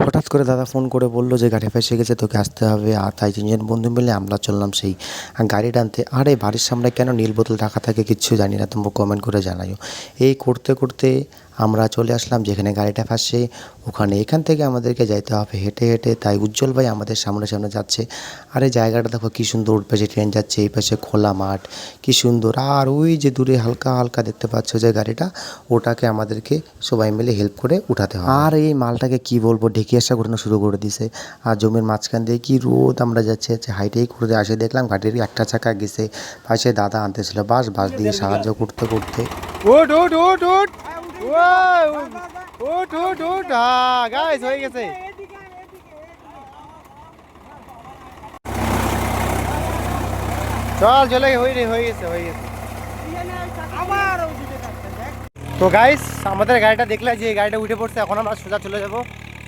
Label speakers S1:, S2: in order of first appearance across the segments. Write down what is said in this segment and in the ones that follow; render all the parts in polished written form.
S1: হঠাৎ করে দাদা ফোন করে বললো যে গাড়ি ফেঁসে গেছে, তোকে আসতে হবে। আর তাই 3 জন বন্ধু মিলে আমরা চললাম সেই গাড়ি টানতে। আরে বাড়ির সামনে কেন নীল বোতল রাখা থাকে কিচ্ছু জানি না, তোমরা কমেন্ট করে জানাইও। এই করতে করতে আমরা চলে আসলাম যেখানে গাড়িটা ফাঁসে ওখানে। এখান থেকে আমাদেরকে যাইতে হবে হেঁটে হেঁটে। তাই উজ্জ্বল ভাই আমাদের সামনে সামনে যাচ্ছে। আরে জায়গাটা দেখো কী সুন্দর, ওর পাশে ট্রেন যাচ্ছে, এই পাশে খোলা মাঠ, কী সুন্দর। আর ওই যে দূরে হালকা হালকা দেখতে পাচ্ছ যে গাড়িটা, ওটাকে আমাদেরকে সবাই মিলে হেল্প করে উঠাতে হবে। আর এই মালটাকে কি বলবো, ঢেকিয়াসা ঘোরানো শুরু করে দিছে। আর জমির মাঝখান দিয়ে কি রোদ, আমরা যাচ্ছে হাইটেই করে আসে দেখলাম গাড়ির একটা চাকা গেছে। পাশে দাদা আনতেছিল বাস দিয়ে সাহায্য করতে করতে।
S2: উঠ উঠ উঠ উঠ উঠ উঠ উঠ গাইস হয়ে গেছে। চল চলে হয়ে গেছে হয়ে গেছে। তো গাইস আমাদের গাড়িটা দেখলে যে গাড়িটা উঠে পড়ছে, এখন আমরা সোজা চলে যাব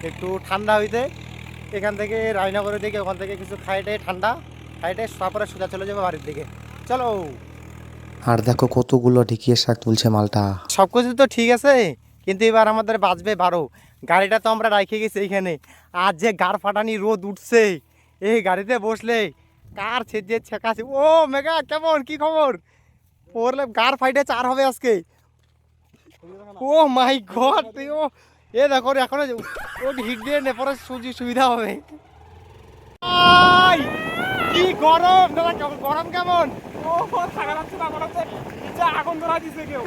S2: একটু ঠান্ডা হইতে। এখান থেকে রায়নগরের দিকে, ওখান থেকে কিছু খাইটে ঠান্ডা খাইটে তারপরে সোজা চলে যাবো বাড়ির দিকে। চলো।
S1: আর দেখো কতগুলো ঢেকিয়ে শাক তুলছে মালটা।
S2: সব কিছু তো ঠিক আছে, কিন্তু এবার আমাদের বাজবে 12। গাড়িটা তো আমরা রাখে গেছি এইখানে। আর যে গাড় ফাটানি রোদ উঠছে, এই গাড়িতে বসলে কার ছেদে ছেকাছে। ও মেগা কেমন, কি খবর? পড়লে গাড় ফাইটে চার হবে আজকে। ও মাই গড, ও এ দেখো এখন ও হিট দিয়ে নে পরে সুবিধা হবে। কি গরম দাদা, কেমন গরম কেমন? ও থাকা যাচ্ছে না, মনে হচ্ছে আগুন ধরা দিছে কেউ।